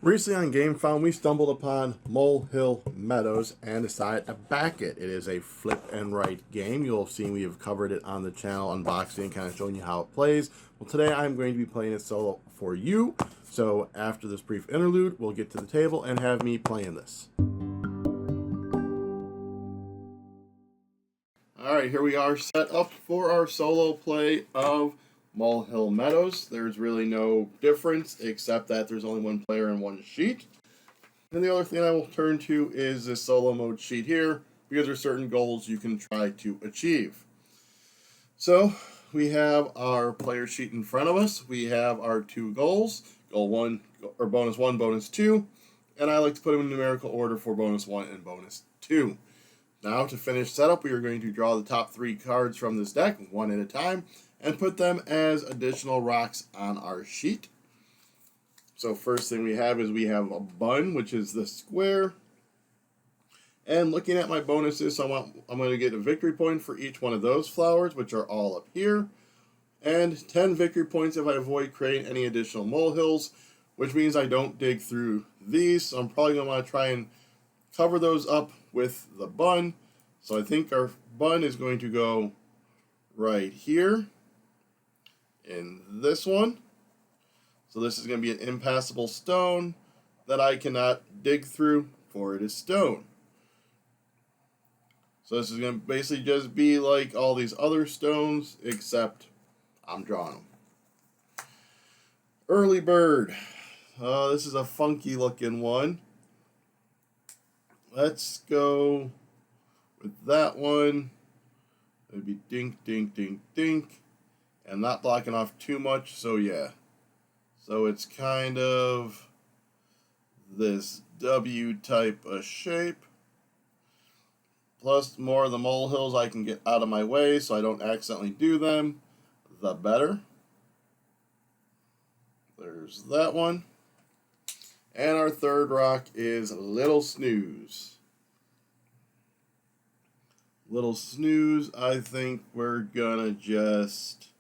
Recently on GameFound, we stumbled upon Molehill Meadows and decided to back it. It is a flip and write game. You'll have seen we have covered it on the channel, unboxing, kind of showing you how it plays. Well, today I'm going to be playing it solo for you. So after this brief interlude, we'll get to the table and have me playing this. Alright, here we are set up for our solo play of Molehill Meadows. There's really no difference except that there's only one player and one sheet. And the other thing I will turn to is this solo mode sheet here, because there's certain goals you can try to achieve. So we have our player sheet in front of us. We have our two goals, goal 1 or bonus 1, bonus 2, and I like to put them in numerical order for bonus 1 and bonus 2. Now to finish setup, we are going to draw the top 3 cards from this deck, one at a time, and put them as additional rocks on our sheet. So first thing we have is we have a bun, which is the square. And looking at my bonuses, I'm going to get a victory point for each one of those flowers, which are all up here. And 10 victory points if I avoid creating any additional molehills, which means I don't dig through these. So I'm probably going to want to try and cover those up with the bun. So I think our bun is going to go right here in this one. So this is going to be an impassable stone that I cannot dig through, for it is stone. So this is going to basically just be like all these other stones, except I'm drawing them. Early bird. This is a funky looking one. Let's go with that one. It'd be dink, dink, dink, dink. And not blocking off too much, so yeah. So it's kind of this W type of shape. Plus more of the molehills I can get out of my way so I don't accidentally do them, the better. There's that one. And our third rock is Little Snooze. Little Snooze, I think we're gonna just...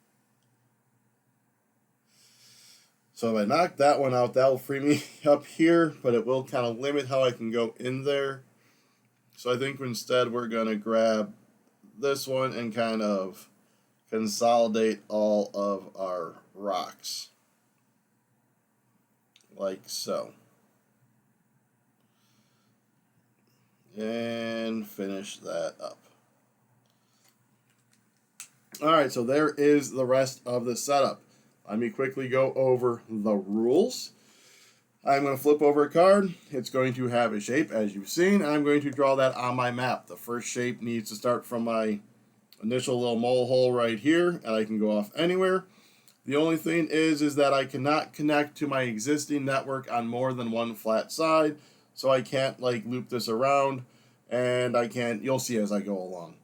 So if I knock that one out, that will free me up here, but it will kind of limit how I can go in there. So I think instead we're going to grab this one and kind of consolidate all of our rocks. Like so. And finish that up. Alright, so there is the rest of the setup. Let me quickly go over the rules. I'm going to flip over a card. It's going to have a shape, as you've seen, and I'm going to draw that on my map. The first shape needs to start from my initial little mole hole right here, and I can go off anywhere. The only thing is that I cannot connect to my existing network on more than one flat side, so I can't like loop this around, and I can't, you'll see as I go along.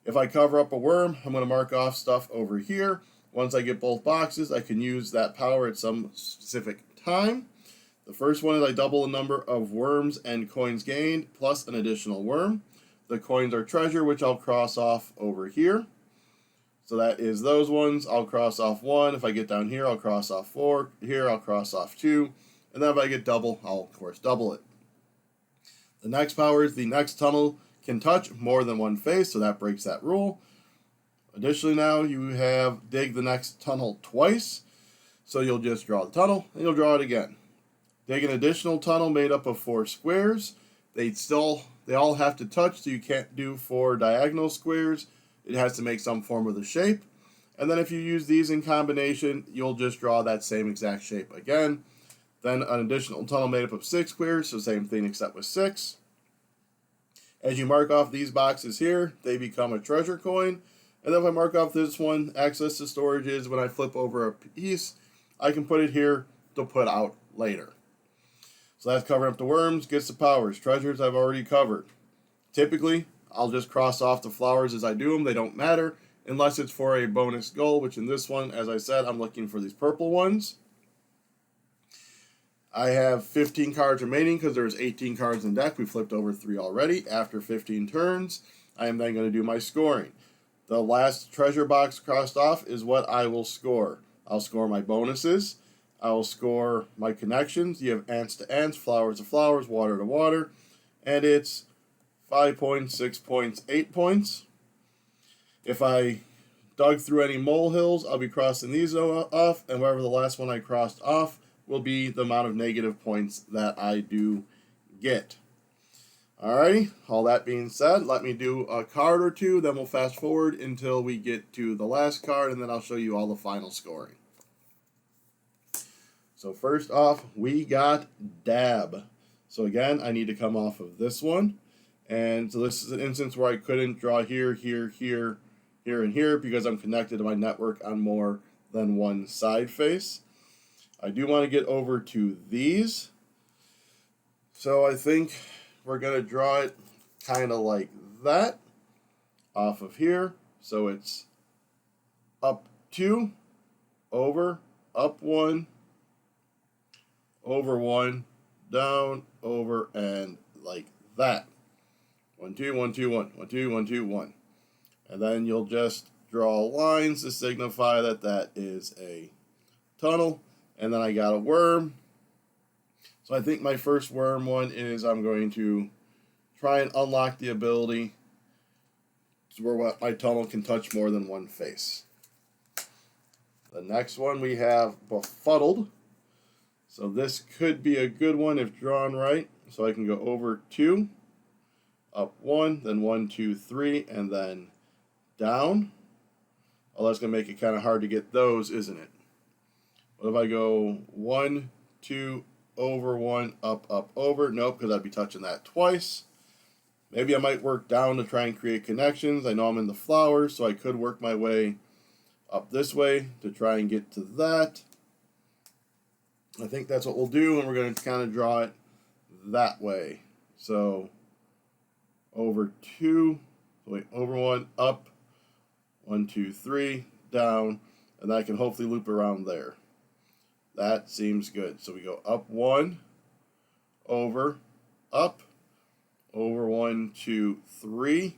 If I cover up a worm, I'm going to mark off stuff over here. Once I get both boxes, I can use that power at some specific time. The first one is I double the number of worms and coins gained, plus an additional worm. The coins are treasure, which I'll cross off over here. So that is those ones. I'll cross off 1. If I get down here, I'll cross off 4. Here, I'll cross off 2. And then if I get double, I'll, of course, double it. The next power is the next tunnel can touch more than one face, so that breaks that rule. Additionally, now you have dig the next tunnel twice, so you'll just draw the tunnel and you'll draw it again. Dig an additional tunnel made up of 4 squares. They all have to touch, so you can't do 4 diagonal squares. It has to make some form of the shape. And then if you use these in combination, you'll just draw that same exact shape again. Then an additional tunnel made up of 6 squares, so same thing except with 6. As you mark off these boxes here, they become a treasure coin. And then if I mark off this one, access to storage is when I flip over a piece, I can put it here to put out later. So that's covering up the worms, gets the powers. Treasures I've already covered. Typically, I'll just cross off the flowers as I do them. They don't matter unless it's for a bonus goal, which in this one, as I said, I'm looking for these purple ones. I have 15 cards remaining because there's 18 cards in the deck. We flipped over 3 already. After 15 turns, I am then going to do my scoring. The last treasure box crossed off is what I will score. I'll score my bonuses. I will score my connections. You have ants to ants, flowers to flowers, water to water, and it's 5 points, 6 points, 8 points. If I dug through any molehills, I'll be crossing these off, and wherever the last one I crossed off will be the amount of negative points that I do get. Alrighty, all that being said, let me do a card or two, then we'll fast forward until we get to the last card, and then I'll show you all the final scoring. So first off, we got Dab. So again, I need to come off of this one. And so this is an instance where I couldn't draw here, here, here, here, and here because I'm connected to my network on more than one side face. I do want to get over to these. So I think we're going to draw it kind of like that off of here. So it's up 2, over, up 1, over 1, down, over, and like that. 1, 2, 1, 2, 1, 1, 2, 1, 2, 1. And then you'll just draw lines to signify that that is a tunnel. And then I got a worm. So I think my first worm one is I'm going to try and unlock the ability to where my tunnel can touch more than one face. The next one we have Befuddled. So this could be a good one if drawn right. So I can go over 2, up 1, then 1, 2, 3, and then down. Oh, that's going to make it kind of hard to get those, isn't it? What if I go 1, 2, over 1, up, over? Nope, because I'd be touching that twice. Maybe I might work down to try and create connections. I know I'm in the flowers, so I could work my way up this way to try and get to that. I think that's what we'll do, and we're going to kind of draw it that way. So over 2, so wait, over 1, up, 1, 2, 3, down, and I can hopefully loop around there. That seems good. So we go up 1, over, up, over 1, 2, 3,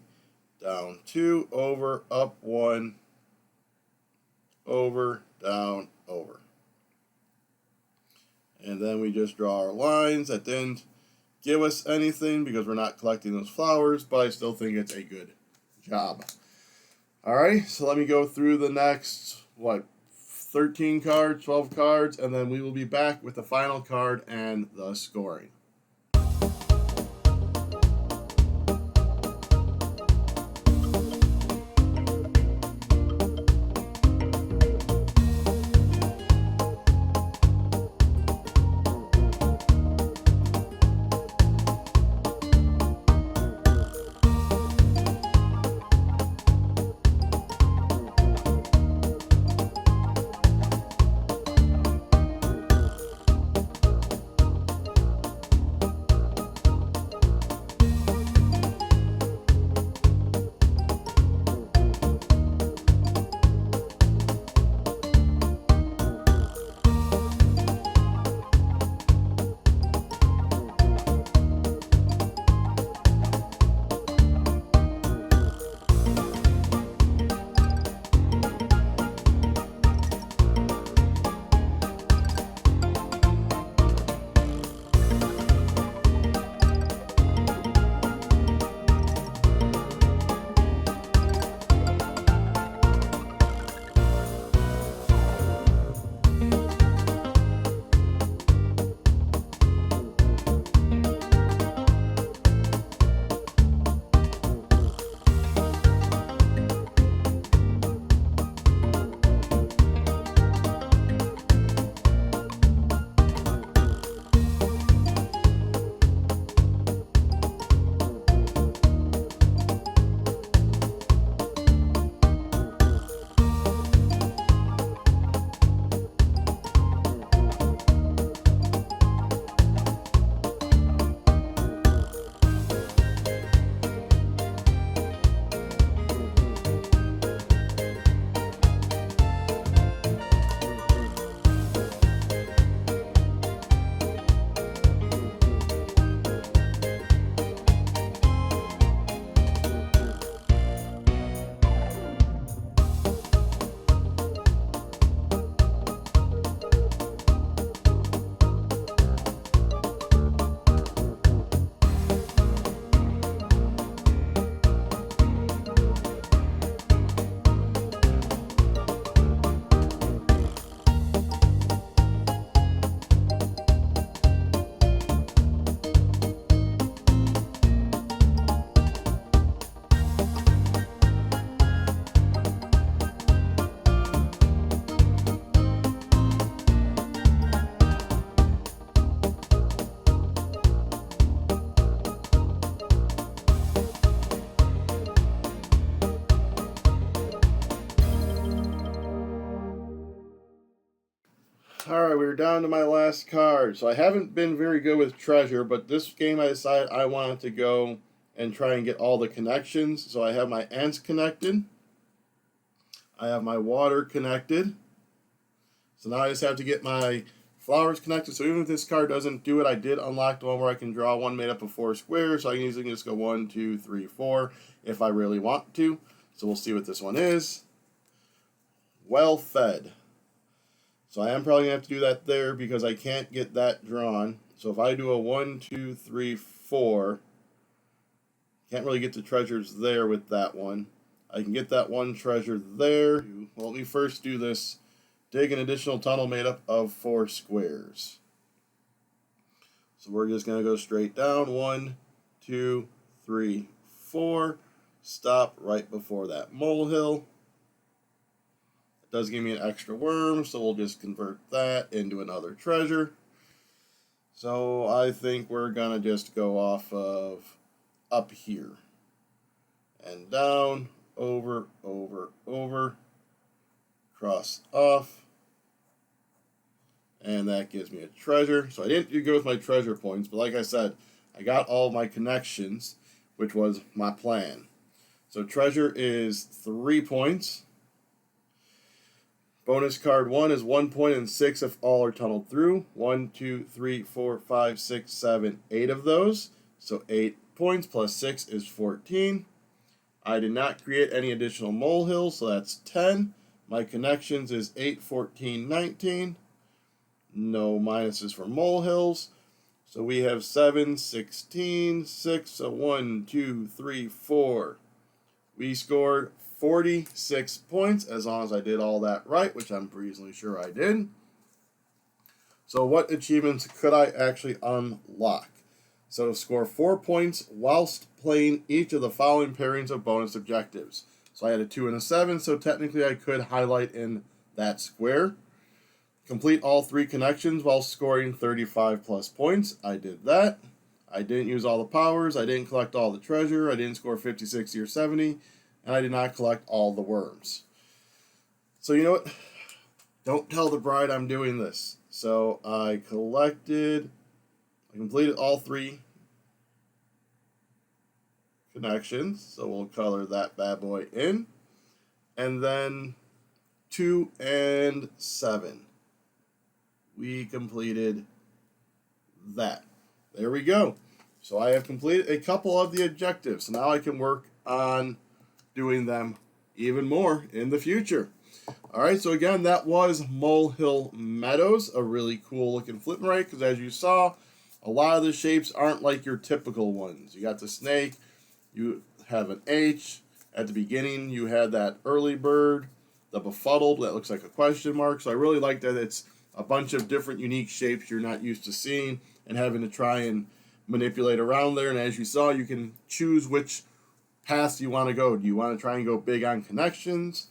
down 2, over, up 1, over, down, over. And then we just draw our lines. That didn't give us anything because we're not collecting those flowers, but I still think it's a good job. Alright, so let me go through the next, 13 cards, 12 cards, and then we will be back with the final card and the scoring. Alright, we're down to my last card. So I haven't been very good with treasure, but this game I decided I wanted to go and try and get all the connections. So I have my ants connected. I have my water connected. So now I just have to get my flowers connected. So even if this card doesn't do it, I did unlock the one where I can draw one made up of 4 squares. So I can easily just go 1, 2, 3, 4 if I really want to. So we'll see what this one is. Well fed. So I am probably going to have to do that there because I can't get that drawn. So if I do a 1, 2, 3, 4, can't really get the treasures there with that one. I can get that one treasure there. Well, let me first do this. Dig an additional tunnel made up of 4 squares. So we're just going to go straight down. 1, 2, 3, 4. Stop right before that molehill. It does give me an extra worm, so we'll just convert that into another treasure. So I think we're going to just go off of up here. And down, over, over, over. Cross off. And that gives me a treasure. So I didn't do good with my treasure points, but like I said, I got all my connections, which was my plan. So treasure is 3 points. Bonus card 1 is 1 point and 6 if all are tunneled through. 1, 2, 3, 4, 5, 6, 7, 8 of those. So 8 points plus 6 is 14. I did not create any additional molehills, so that's 10. My connections is 8, 14, 19. No minuses for molehills. So we have 7, 16, 6, so 1, 2, 3, 4. We scored 46 points as long as I did all that right, which I'm reasonably sure I did. So what achievements could I actually unlock? So score 4 points whilst playing each of the following pairings of bonus objectives. So I had a 2 and a 7, so technically I could highlight in that square. Complete all 3 connections while scoring 35 plus points. I did that. I didn't use all the powers. I didn't collect all the treasure. I didn't score 50, 60, or 70. And I did not collect all the worms. So you know what? Don't tell the bride I'm doing this. So I completed all 3 connections. So we'll color that bad boy in. And then 2 and 7. We completed that. There we go. So I have completed a couple of the objectives. So now I can work on doing them even more in the future. Alright, so again, that was Molehill Meadows. A really cool looking flip and write, because as you saw, a lot of the shapes aren't like your typical ones. You got the snake, you have an H. At the beginning, you had that early bird, the befuddled, that looks like a question mark. So I really like that it's a bunch of different unique shapes you're not used to seeing and having to try and manipulate around there. And as you saw, you can choose which paths you want to go. Do you want to try and go big on connections?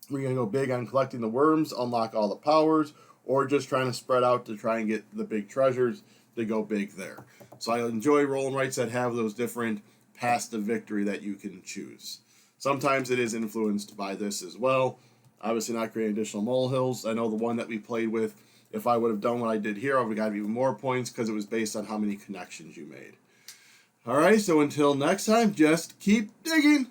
We're going to go big on collecting the worms, unlock all the powers, or just trying to spread out to try and get the big treasures to go big there. So I enjoy roll and writes that have those different paths to victory that you can choose. Sometimes it is influenced by this as well. Obviously not creating additional molehills. I know the one that we played with, if I would have done what I did here, I would have got even more points because it was based on how many connections you made. Alright, so until next time, just keep digging!